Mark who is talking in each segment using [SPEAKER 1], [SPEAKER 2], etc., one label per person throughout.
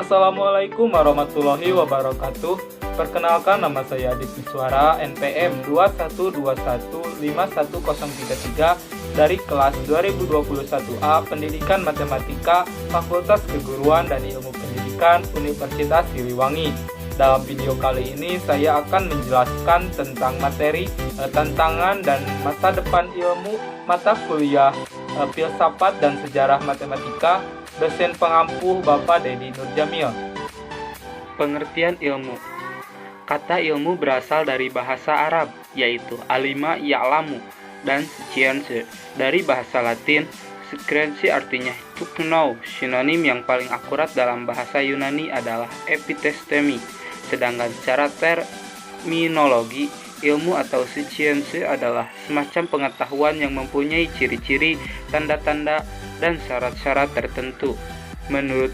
[SPEAKER 1] Assalamualaikum warahmatullahi wabarakatuh. Perkenalkan, nama saya Adit Miswara, NPM 21215103 dari kelas 2021A Pendidikan Matematika Fakultas Keguruan dan Ilmu Pendidikan Universitas Siliwangi. Dalam video kali ini saya akan menjelaskan tentang materi tantangan dan masa depan ilmu mata kuliah filsafat dan sejarah matematika, dosen pengampu Bapak Dedi Nurjamil. Pengertian ilmu. Kata ilmu berasal dari bahasa Arab, yaitu alima ya'lamu, dan science dari bahasa Latin. Science artinya to know. Sinonim yang paling akurat dalam bahasa Yunani adalah episteme. Sedangkan secara terminologi, ilmu atau science adalah semacam pengetahuan yang mempunyai ciri-ciri, tanda-tanda, dan syarat-syarat tertentu. Menurut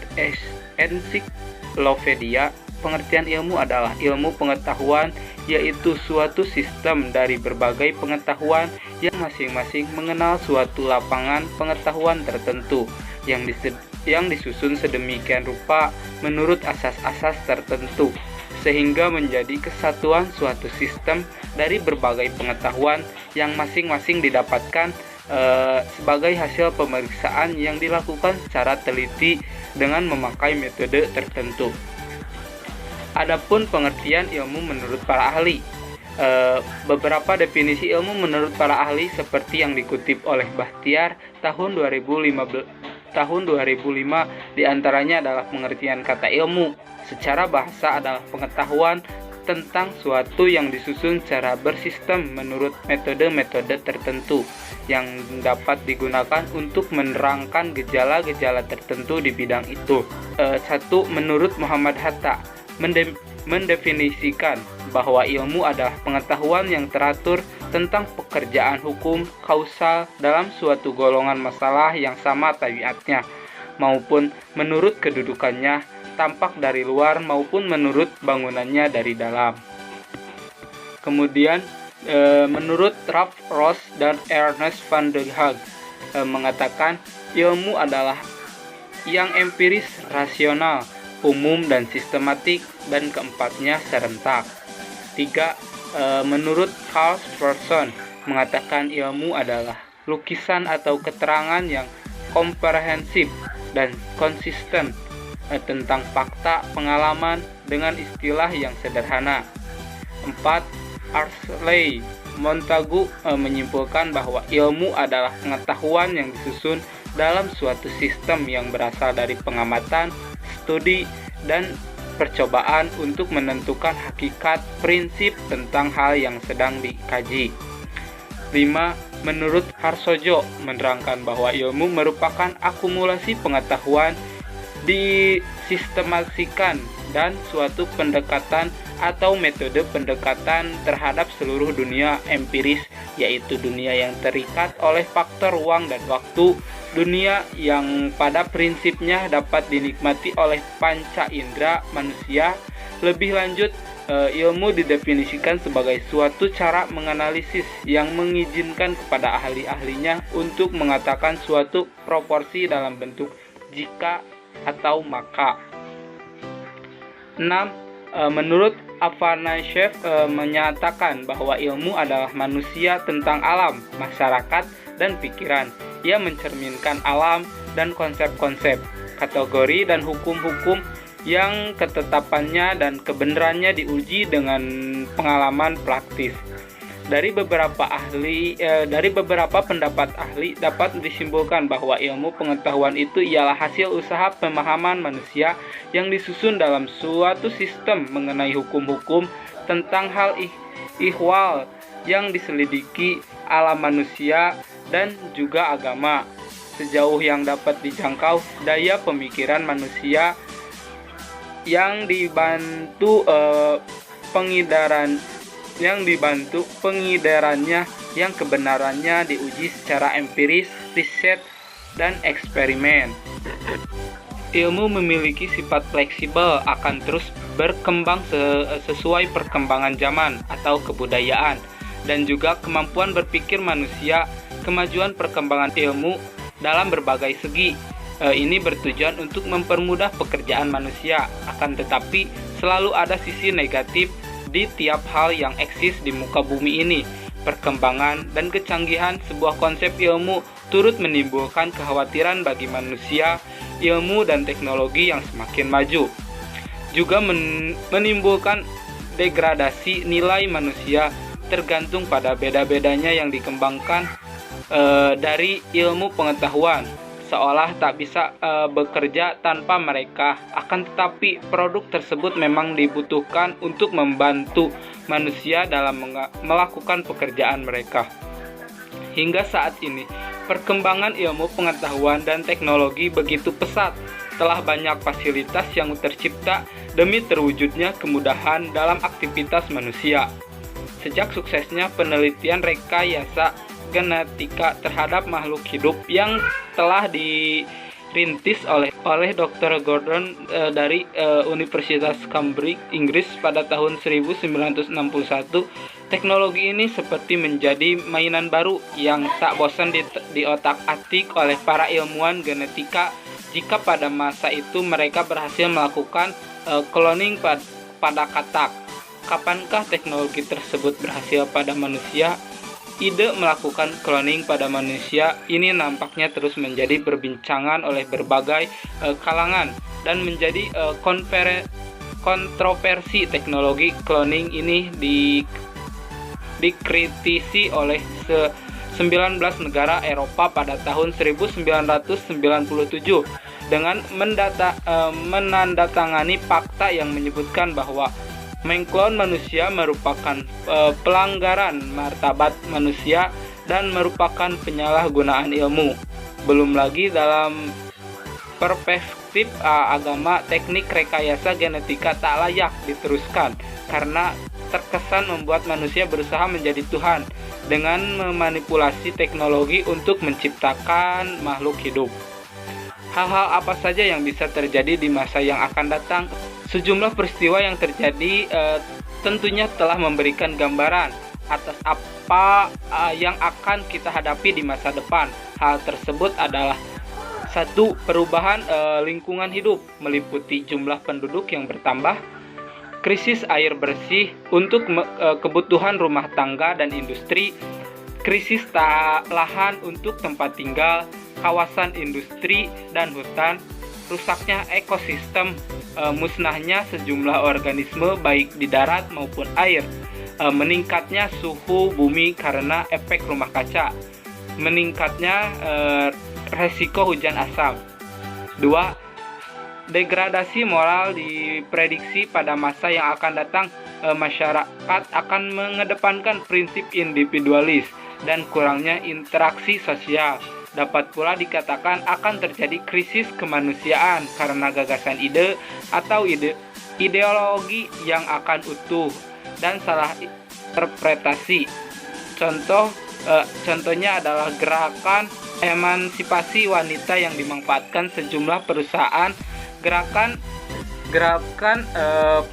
[SPEAKER 1] ensiklopedia, pengertian ilmu adalah ilmu pengetahuan, yaitu suatu sistem dari berbagai pengetahuan yang masing-masing mengenal suatu lapangan pengetahuan tertentu yang disusun sedemikian rupa menurut asas-asas tertentu, sehingga menjadi kesatuan suatu sistem dari berbagai pengetahuan yang masing-masing didapatkan sebagai hasil pemeriksaan yang dilakukan secara teliti dengan memakai metode tertentu. Adapun pengertian ilmu menurut para ahli, beberapa definisi ilmu menurut para ahli seperti yang dikutip oleh Bahtiar tahun 2005 diantaranya adalah pengertian kata ilmu secara bahasa adalah pengetahuan tentang suatu yang disusun secara bersistem menurut metode-metode tertentu yang dapat digunakan untuk menerangkan gejala-gejala tertentu di bidang itu. Satu, menurut Muhammad Hatta, mendefinisikan bahwa ilmu adalah pengetahuan yang teratur tentang pekerjaan hukum kausal dalam suatu golongan masalah yang sama tabiatnya, maupun menurut kedudukannya, tampak dari luar maupun menurut bangunannya dari dalam. Kemudian menurut Ralph Ross dan Ernest van der Haag mengatakan ilmu adalah yang empiris, rasional, umum dan sistematik, dan keempatnya serentak. 3. Menurut Carl Pearson mengatakan ilmu adalah lukisan atau keterangan yang komprehensif dan konsisten tentang fakta pengalaman dengan istilah yang sederhana. 4. Arley Montagu menyimpulkan bahwa ilmu adalah pengetahuan yang disusun dalam suatu sistem yang berasal dari pengamatan, studi, dan percobaan untuk menentukan hakikat prinsip tentang hal yang sedang dikaji. 5. Menurut Harsojo menerangkan bahwa ilmu merupakan akumulasi pengetahuan disistemasikan dan suatu pendekatan atau metode pendekatan terhadap seluruh dunia empiris, yaitu dunia yang terikat oleh faktor ruang dan waktu, dunia yang pada prinsipnya dapat dinikmati oleh panca indera manusia. Lebih lanjut, ilmu didefinisikan sebagai suatu cara menganalisis yang mengizinkan kepada ahli-ahlinya untuk mengatakan suatu proporsi dalam bentuk jika atau maka. 6. Menurut Afanasyev menyatakan bahwa ilmu adalah manusia tentang alam, masyarakat, dan pikiran. Ia mencerminkan alam dan konsep-konsep, kategori dan hukum-hukum yang ketetapannya dan kebenarannya diuji dengan pengalaman praktis. Dari beberapa pendapat ahli dapat disimpulkan bahwa ilmu pengetahuan itu ialah hasil usaha pemahaman manusia yang disusun dalam suatu sistem mengenai hukum-hukum tentang hal ihwal yang diselidiki alam manusia dan juga agama. Sejauh yang dapat dijangkau, daya pemikiran manusia yang dibantu pengidarannya yang kebenarannya diuji secara empiris, riset, dan eksperimen. Ilmu memiliki sifat fleksibel, akan terus berkembang sesuai perkembangan zaman atau kebudayaan, dan juga kemampuan berpikir manusia. Kemajuan perkembangan ilmu dalam berbagai segi Ini bertujuan untuk mempermudah pekerjaan manusia, akan tetapi selalu ada sisi negatif di tiap hal yang eksis di muka bumi ini. Perkembangan dan kecanggihan sebuah konsep ilmu turut menimbulkan kekhawatiran bagi manusia, ilmu dan teknologi yang semakin maju. Juga menimbulkan degradasi nilai manusia tergantung pada beda-bedanya yang dikembangkan dari ilmu pengetahuan, seolah tak bisa bekerja tanpa mereka. Akan tetapi produk tersebut memang dibutuhkan untuk membantu manusia dalam melakukan pekerjaan mereka. Hingga saat ini, perkembangan ilmu pengetahuan dan teknologi begitu pesat. Telah banyak fasilitas yang tercipta demi terwujudnya kemudahan dalam aktivitas manusia. Sejak suksesnya penelitian rekayasa genetika terhadap makhluk hidup yang telah dirintis oleh Dr. Gordon dari Universitas Cambridge, Inggris pada tahun 1961, teknologi ini seperti menjadi mainan baru yang tak bosan di otak-atik oleh para ilmuwan genetika jika pada masa itu mereka berhasil melakukan cloning pada katak. Kapankah teknologi tersebut berhasil pada manusia? Ide melakukan cloning pada manusia ini nampaknya terus menjadi perbincangan oleh berbagai kalangan dan menjadi kontroversi. Teknologi cloning ini dikritisi oleh 19 negara Eropa pada tahun 1997 dengan menandatangani fakta yang menyebutkan bahwa mengklon manusia merupakan pelanggaran martabat manusia dan merupakan penyalahgunaan ilmu. Belum lagi dalam perspektif agama, teknik rekayasa genetika tak layak diteruskan karena terkesan membuat manusia berusaha menjadi Tuhan dengan memanipulasi teknologi untuk menciptakan makhluk hidup. Hal-hal apa saja yang bisa terjadi di masa yang akan datang? Sejumlah peristiwa yang terjadi tentunya telah memberikan gambaran atas apa yang akan kita hadapi di masa depan. Hal tersebut adalah satu, perubahan lingkungan hidup meliputi jumlah penduduk yang bertambah, krisis air bersih untuk kebutuhan rumah tangga dan industri, krisis lahan untuk tempat tinggal, kawasan industri dan hutan, rusaknya ekosistem, musnahnya sejumlah organisme baik di darat maupun air, meningkatnya suhu bumi karena efek rumah kaca, meningkatnya resiko hujan asam. 2. Degradasi moral diprediksi pada masa yang akan datang. Masyarakat akan mengedepankan prinsip individualis dan kurangnya interaksi sosial. Dapat pula dikatakan akan terjadi krisis kemanusiaan karena gagasan ide atau ideologi yang akan utuh dan salah interpretasi. Contohnya adalah gerakan emansipasi wanita yang dimanfaatkan sejumlah perusahaan, gerakan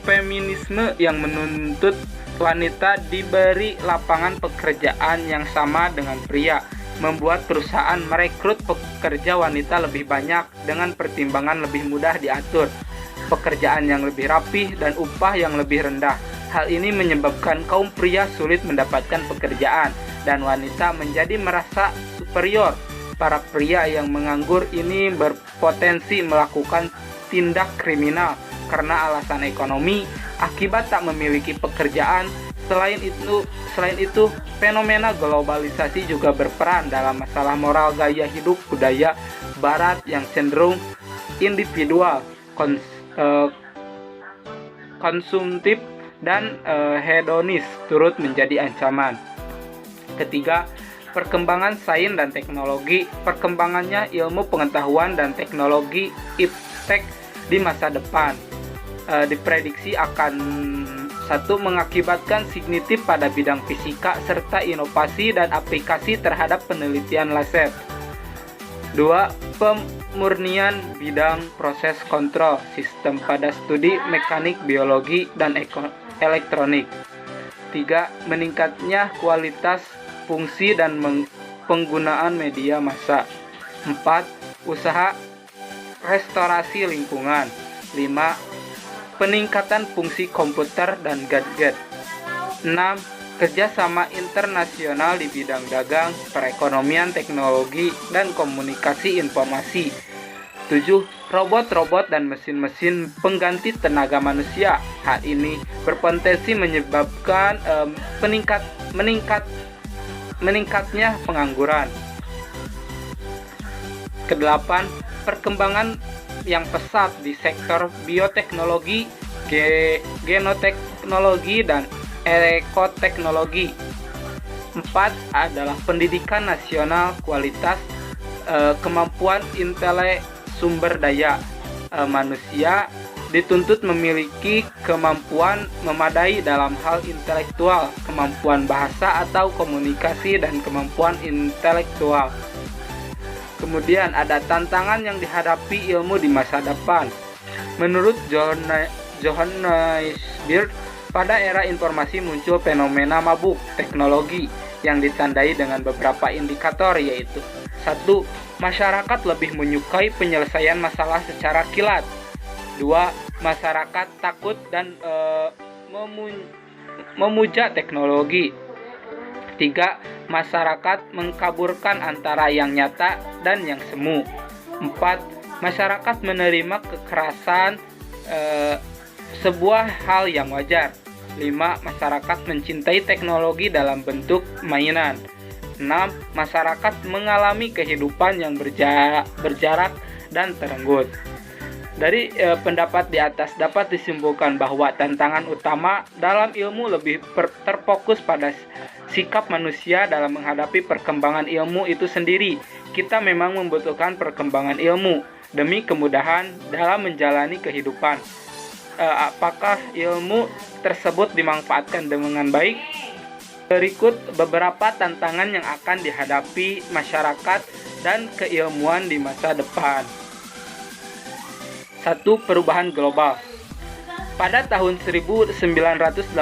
[SPEAKER 1] feminisme yang menuntut wanita diberi lapangan pekerjaan yang sama dengan pria, membuat perusahaan merekrut pekerja wanita lebih banyak dengan pertimbangan lebih mudah diatur, pekerjaan yang lebih rapih dan upah yang lebih rendah. Hal ini menyebabkan kaum pria sulit mendapatkan pekerjaan dan wanita menjadi merasa superior. Para pria yang menganggur ini berpotensi melakukan tindak kriminal karena alasan ekonomi akibat tak memiliki pekerjaan. Selain itu, fenomena globalisasi juga berperan dalam masalah moral gaya hidup budaya Barat yang cenderung individual, konsumtif, dan hedonis turut menjadi ancaman. Ketiga, perkembangan sains dan teknologi. Perkembangannya ilmu pengetahuan dan teknologi iptek di masa depan diprediksi akan mengakibatkan signifikan pada bidang fisika serta inovasi dan aplikasi terhadap penelitian laser. 2. Pemurnian bidang proses kontrol sistem pada studi mekanik, biologi, dan elektronik. 3. Meningkatnya kualitas fungsi dan penggunaan media massa. 4. Usaha restorasi lingkungan. 5. Peningkatan fungsi komputer dan gadget. 6. Kerjasama internasional di bidang dagang, perekonomian, teknologi, dan komunikasi informasi. 7. Robot-robot dan mesin-mesin pengganti tenaga manusia. Hal ini berpotensi menyebabkan meningkatnya pengangguran. Kedelapan, perkembangan yang pesat di sektor bioteknologi, genoteknologi, dan ekoteknologi. 4 adalah pendidikan nasional kualitas, kemampuan intelek sumber daya. Manusia dituntut memiliki kemampuan memadai dalam hal intelektual, kemampuan bahasa atau komunikasi, dan kemampuan intelektual. Kemudian ada tantangan yang dihadapi ilmu di masa depan. Menurut Johannes Beard, pada era informasi muncul fenomena mabuk teknologi yang ditandai dengan beberapa indikator, yaitu 1. Masyarakat lebih menyukai penyelesaian masalah secara kilat. 2. Masyarakat takut dan memuja teknologi. 3. Masyarakat mengkaburkan antara yang nyata dan yang semu. 4. Masyarakat menerima kekerasan sebuah hal yang wajar. 5. Masyarakat mencintai teknologi dalam bentuk mainan. 6. Masyarakat mengalami kehidupan yang berjarak dan terenggut. Dari pendapat di atas dapat disimpulkan bahwa tantangan utama dalam ilmu lebih terfokus pada sikap manusia dalam menghadapi perkembangan ilmu itu sendiri. Kita memang membutuhkan perkembangan ilmu demi kemudahan dalam menjalani kehidupan. Apakah ilmu tersebut dimanfaatkan dengan baik? Berikut beberapa tantangan yang akan dihadapi masyarakat dan keilmuan di masa depan. 1. Perubahan global. Pada tahun 1989,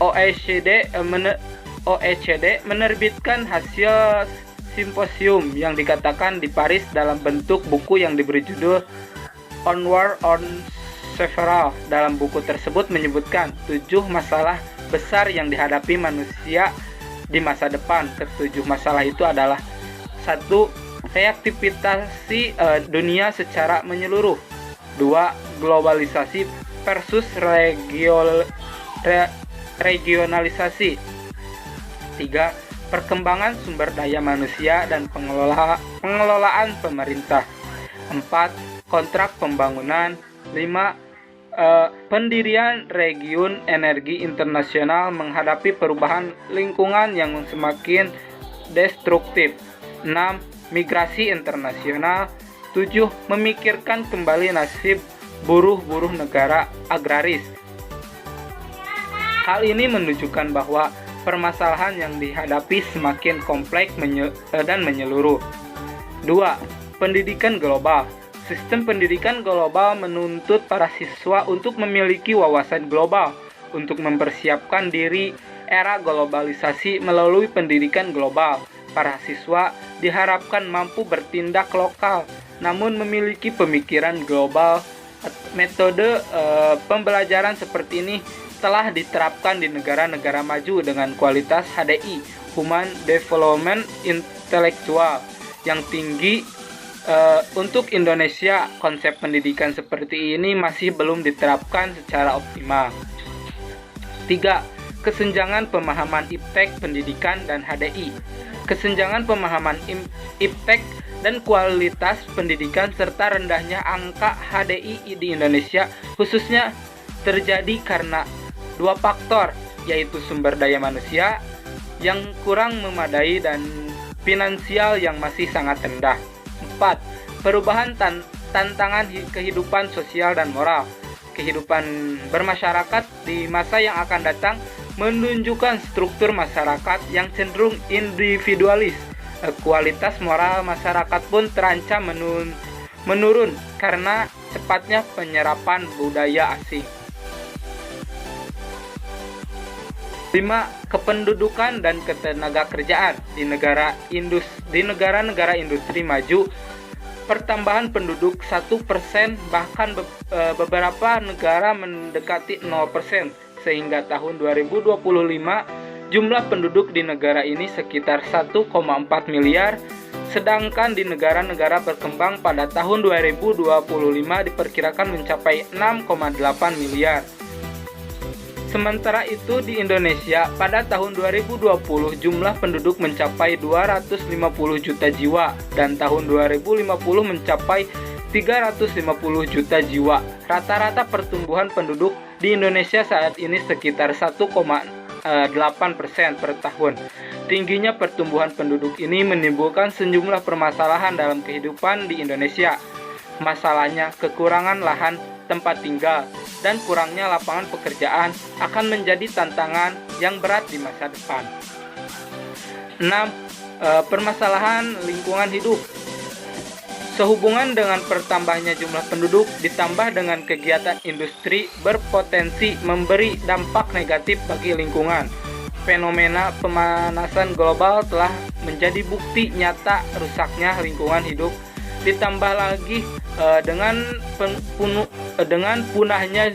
[SPEAKER 1] OECD menerbitkan hasil simposium yang dikatakan di Paris dalam bentuk buku yang diberi judul On War on Several. Dalam buku tersebut menyebutkan 7 masalah besar yang dihadapi manusia di masa depan. Ketujuh masalah itu adalah 1. Reaktivasi dunia secara menyeluruh. 2. Globalisasi versus regionalisasi. 3. Perkembangan sumber daya manusia dan pengelolaan pemerintah. 4. Kontrak pembangunan. 5. Pendirian region energi internasional menghadapi perubahan lingkungan yang semakin destruktif. 6. Migrasi internasional. 7. Memikirkan kembali nasib buruh-buruh negara agraris. Hal ini menunjukkan bahwa permasalahan yang dihadapi semakin kompleks dan menyeluruh. 2. Pendidikan global. Sistem pendidikan global menuntut para siswa untuk memiliki wawasan global untuk mempersiapkan diri era globalisasi melalui pendidikan global. Para siswa diharapkan mampu bertindak lokal, namun memiliki pemikiran global. Metode pembelajaran seperti ini telah diterapkan di negara-negara maju dengan kualitas HDI (Human Development Intellectual) yang tinggi. Untuk Indonesia, konsep pendidikan seperti ini masih belum diterapkan secara optimal. 3. Kesenjangan pemahaman iptek pendidikan dan HDI. Kesenjangan pemahaman iptek dan kualitas pendidikan serta rendahnya angka HDI di Indonesia khususnya terjadi karena 2 faktor, yaitu sumber daya manusia yang kurang memadai dan finansial yang masih sangat rendah. 4. Perubahan tantangan kehidupan sosial dan moral. Kehidupan bermasyarakat di masa yang akan datang menunjukkan struktur masyarakat yang cenderung individualis. Kualitas moral masyarakat pun terancam menurun karena cepatnya penyerapan budaya asing. 5. Kependudukan dan ketenaga kerjaan di negara-negara industri maju. pertambahan penduduk 1%, bahkan beberapa negara mendekati 0%, sehingga tahun 2025 jumlah penduduk di negara ini sekitar 1,4 miliar, sedangkan di negara-negara berkembang pada tahun 2025 diperkirakan mencapai 6,8 miliar. Sementara itu di Indonesia pada tahun 2020 jumlah penduduk mencapai 250 juta jiwa dan tahun 2050 mencapai 350 juta jiwa. Rata-rata pertumbuhan penduduk di Indonesia saat ini sekitar 1,8% per tahun. Tingginya pertumbuhan penduduk ini menimbulkan sejumlah permasalahan dalam kehidupan di Indonesia. Masalahnya kekurangan lahan tempat tinggal dan kurangnya lapangan pekerjaan akan menjadi tantangan yang berat di masa depan. 6. Permasalahan lingkungan hidup. Sehubungan dengan bertambahnya jumlah penduduk ditambah dengan kegiatan industri berpotensi memberi dampak negatif bagi lingkungan. Fenomena pemanasan global telah menjadi bukti nyata rusaknya lingkungan hidup, ditambah lagi dengan punahnya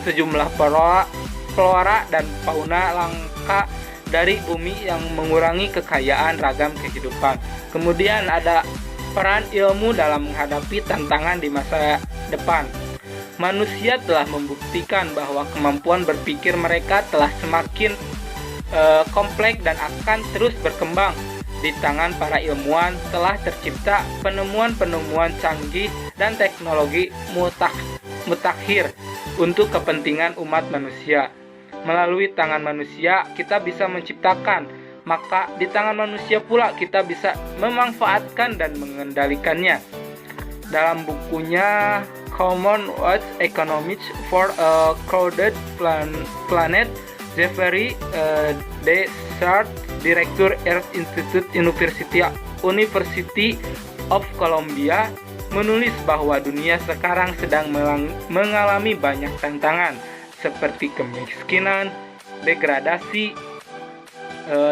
[SPEAKER 1] sejumlah flora dan fauna langka dari bumi yang mengurangi kekayaan ragam kehidupan. Kemudian ada peran ilmu dalam menghadapi tantangan di masa depan. Manusia telah membuktikan bahwa kemampuan berpikir mereka telah semakin kompleks dan akan terus berkembang. Di tangan para ilmuwan telah tercipta penemuan-penemuan canggih dan teknologi mutakhir untuk kepentingan umat manusia. Melalui tangan manusia kita bisa menciptakan, maka di tangan manusia pula kita bisa memanfaatkan dan mengendalikannya. Dalam bukunya Commonwealth Economics for a Crowded Planet, Jeffrey Dessart, Direktur Earth Institute University of Columbia, menulis bahwa dunia sekarang sedang mengalami banyak tantangan seperti kemiskinan, degradasi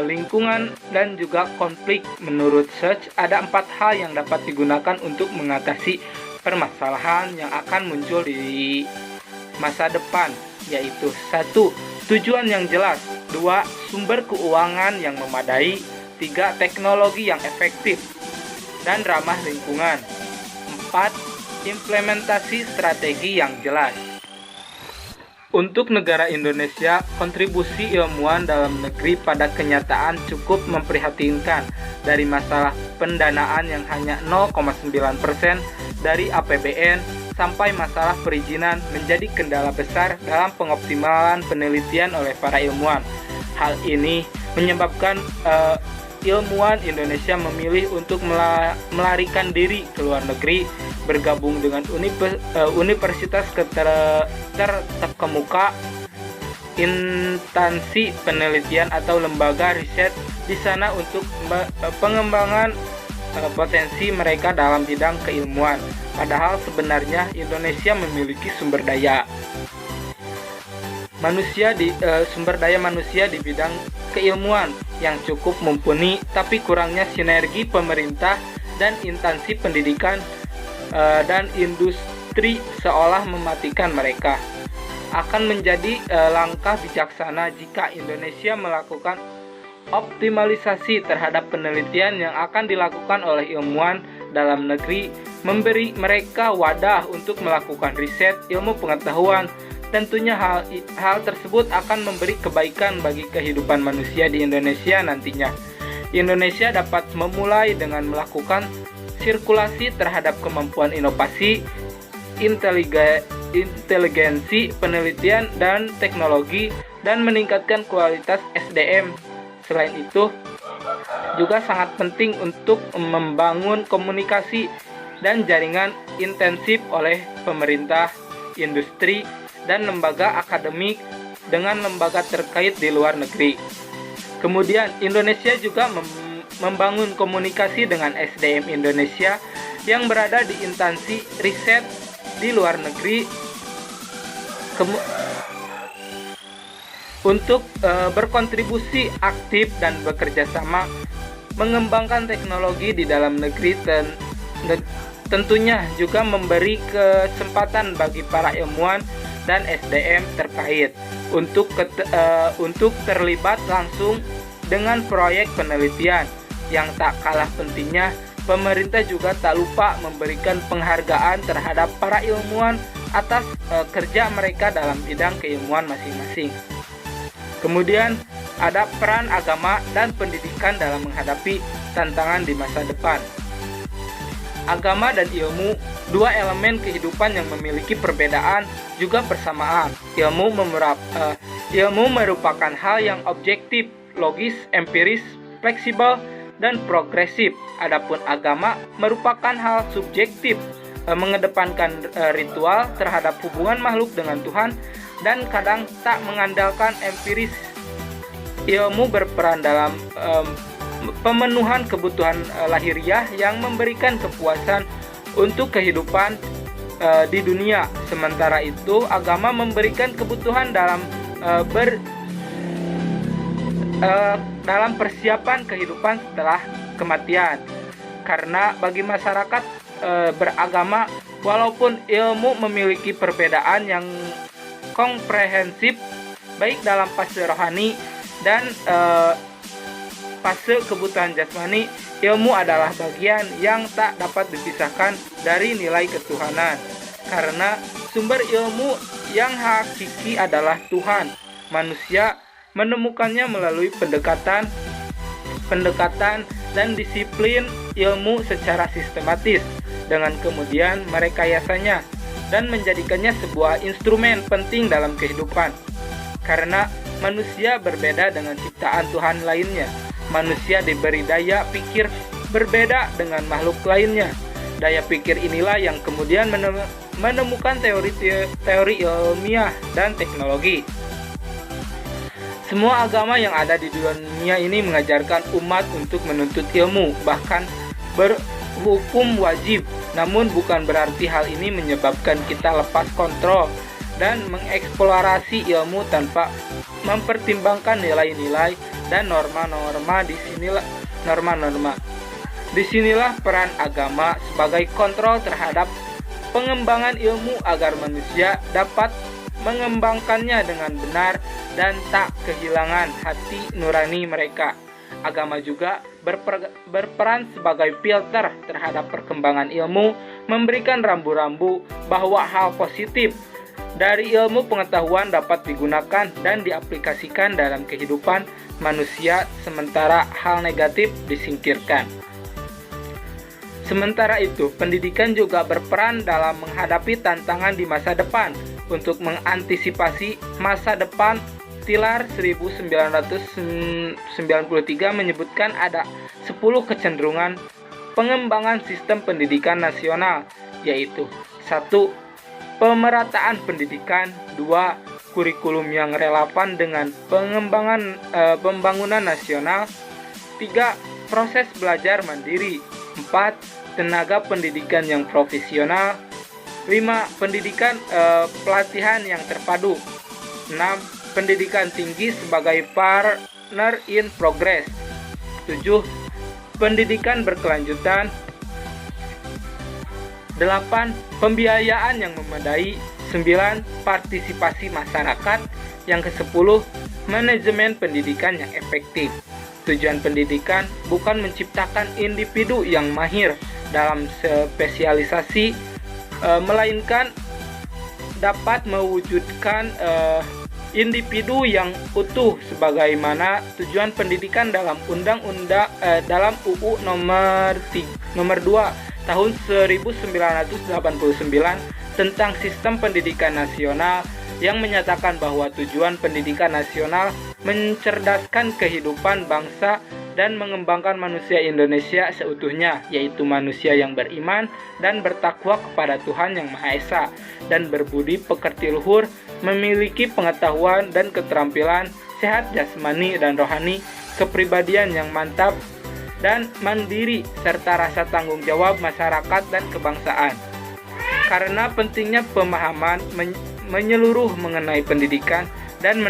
[SPEAKER 1] lingkungan, dan juga konflik. Menurut Search, ada 4 hal yang dapat digunakan untuk mengatasi permasalahan yang akan muncul di masa depan, yaitu 1. Tujuan yang jelas. 2. Sumber keuangan yang memadai. 3. Teknologi yang efektif dan ramah lingkungan. 4. Implementasi strategi yang jelas. Untuk negara Indonesia, kontribusi ilmuwan dalam negeri pada kenyataan cukup memprihatinkan. Dari masalah pendanaan yang hanya 0,9% dari APBN sampai masalah perizinan menjadi kendala besar dalam pengoptimalan penelitian oleh para ilmuwan. Hal ini menyebabkan ilmuwan Indonesia memilih untuk melarikan diri ke luar negeri, bergabung dengan universitas terkemuka, instansi penelitian atau lembaga riset di sana untuk pengembangan potensi mereka dalam bidang keilmuan. Padahal sebenarnya Indonesia memiliki sumber daya manusia di bidang keilmuan yang cukup mumpuni, tapi kurangnya sinergi pemerintah dan instansi pendidikan dan industri seolah mematikan mereka. Akan menjadi langkah bijaksana jika Indonesia melakukan optimalisasi terhadap penelitian yang akan dilakukan oleh ilmuwan dalam negeri, memberi mereka wadah untuk melakukan riset ilmu pengetahuan. Tentunya hal tersebut akan memberi kebaikan bagi kehidupan manusia di Indonesia nantinya. Indonesia dapat memulai dengan melakukan sirkulasi terhadap kemampuan inovasi, inteligensi, penelitian, dan teknologi, dan meningkatkan kualitas SDM. Selain itu, juga sangat penting untuk membangun komunikasi dan jaringan intensif oleh pemerintah, industri, dan lembaga akademik dengan lembaga terkait di luar negeri. Kemudian, Indonesia juga membangun komunikasi dengan SDM Indonesia yang berada di instansi riset di luar negeri untuk berkontribusi aktif dan bekerja sama mengembangkan teknologi di dalam negeri tentunya juga memberi kesempatan bagi para ilmuwan dan SDM terkait untuk terlibat langsung dengan proyek penelitian. Yang tak kalah pentingnya, pemerintah juga tak lupa memberikan penghargaan terhadap para ilmuwan atas kerja mereka dalam bidang keilmuan masing-masing. Kemudian ada peran agama dan pendidikan dalam menghadapi tantangan di masa depan. Agama dan ilmu, dua elemen kehidupan yang memiliki perbedaan juga bersamaan. Ilmu merupakan hal yang objektif, logis, empiris, fleksibel, dan progresif. Adapun agama merupakan hal subjektif, mengedepankan ritual terhadap hubungan makhluk dengan Tuhan dan kadang tak mengandalkan empiris. Ilmu berperan dalam pemenuhan kebutuhan lahiriah yang memberikan kepuasan untuk kehidupan di dunia. Sementara itu, agama memberikan kebutuhan dalam persiapan kehidupan setelah kematian. Karena bagi masyarakat beragama, walaupun ilmu memiliki perbedaan yang komprehensif baik dalam fase rohani dan fase kebutuhan jasmani, ilmu adalah bagian yang tak dapat dipisahkan dari nilai ketuhanan. Karena sumber ilmu yang hakiki adalah Tuhan. Manusia menemukannya melalui pendekatan dan disiplin ilmu secara sistematis, dengan kemudian merekayasanya dan menjadikannya sebuah instrumen penting dalam kehidupan. Karena manusia berbeda dengan ciptaan Tuhan lainnya. Manusia diberi daya pikir berbeda dengan makhluk lainnya. Daya pikir inilah yang kemudian menemukan teori ilmiah dan teknologi. Semua agama yang ada di dunia ini mengajarkan umat untuk menuntut ilmu, bahkan berhukum wajib. Namun bukan berarti hal ini menyebabkan kita lepas kontrol dan mengeksplorasi ilmu tanpa mempertimbangkan nilai-nilai dan norma-norma. Disinilah peran agama sebagai kontrol terhadap pengembangan ilmu agar manusia dapat mengembangkannya dengan benar dan tak kehilangan hati nurani mereka. Agama juga berperan sebagai filter terhadap perkembangan ilmu, memberikan rambu-rambu bahwa hal positif dari ilmu pengetahuan dapat digunakan dan diaplikasikan dalam kehidupan manusia, sementara hal negatif disingkirkan. Sementara itu, pendidikan juga berperan dalam menghadapi tantangan di masa depan. Untuk mengantisipasi masa depan, Tilar 1993 menyebutkan ada 10 kecenderungan pengembangan sistem pendidikan nasional, yaitu 1. Pemerataan pendidikan, 2. Kurikulum yang relevan dengan pembangunan nasional, 3. Proses belajar mandiri, 4. Tenaga pendidikan yang profesional, 5. Pendidikan pelatihan yang terpadu, 6. Pendidikan tinggi sebagai partner in progress, 7. Pendidikan berkelanjutan, 8. Pembiayaan yang memadai, 9. Partisipasi masyarakat, yang ke-10. Manajemen pendidikan yang efektif. Tujuan pendidikan bukan menciptakan individu yang mahir dalam spesialisasi, melainkan dapat mewujudkan individu yang utuh, sebagaimana tujuan pendidikan dalam dalam UU nomor 2 tahun 1989 tentang sistem pendidikan nasional, yang menyatakan bahwa tujuan pendidikan nasional mencerdaskan kehidupan bangsa dan mengembangkan manusia Indonesia seutuhnya, yaitu manusia yang beriman dan bertakwa kepada Tuhan Yang Maha Esa dan berbudi pekerti luhur, memiliki pengetahuan dan keterampilan, sehat jasmani dan rohani, kepribadian yang mantap dan mandiri, serta rasa tanggung jawab masyarakat dan kebangsaan. Karena pentingnya pemahaman menyeluruh mengenai pendidikan dan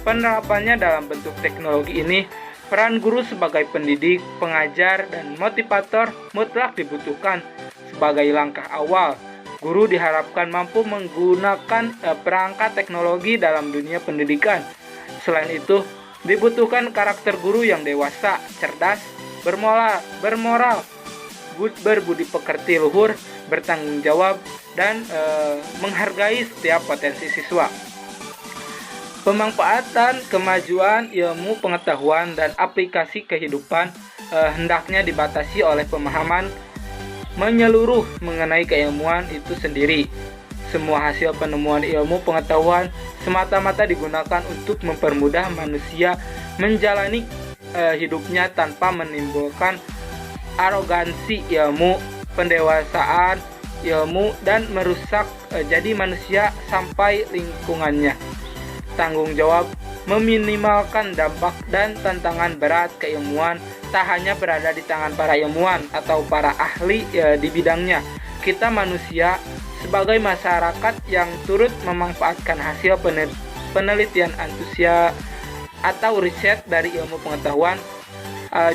[SPEAKER 1] penerapannya dalam bentuk teknologi ini, peran guru sebagai pendidik, pengajar, dan motivator mutlak dibutuhkan Sebagai langkah awal, guru diharapkan mampu menggunakan perangkat teknologi dalam dunia pendidikan. Selain itu, dibutuhkan karakter guru yang dewasa, cerdas, bermoral, berbudi pekerti luhur, bertanggung jawab, dan menghargai setiap potensi siswa. Pemanfaatan kemajuan ilmu pengetahuan dan aplikasi kehidupan hendaknya dibatasi oleh pemahaman menyeluruh mengenai keilmuan itu sendiri. Semua hasil penemuan ilmu pengetahuan semata-mata digunakan untuk mempermudah manusia menjalani hidupnya tanpa menimbulkan arogansi ilmu, pendewasaan ilmu, dan merusak jadi manusia sampai lingkungannya. Tanggung jawab meminimalkan dampak dan tantangan berat keilmuan tak hanya berada di tangan para ilmuwan atau para ahli di bidangnya. Kita manusia sebagai masyarakat yang turut memanfaatkan hasil penelitian antusia atau riset dari ilmu pengetahuan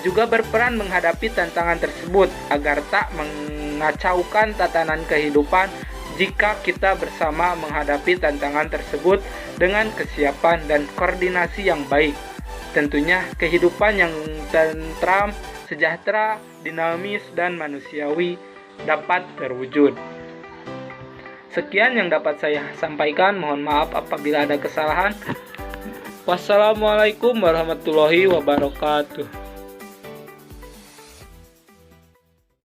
[SPEAKER 1] juga berperan menghadapi tantangan tersebut agar tak mengacaukan tatanan kehidupan. Jika kita bersama menghadapi tantangan tersebut dengan kesiapan dan koordinasi yang baik, tentunya kehidupan yang tentram, sejahtera, dinamis, dan manusiawi dapat terwujud. Sekian yang dapat saya sampaikan. Mohon maaf apabila ada kesalahan. Wassalamualaikum warahmatullahi wabarakatuh.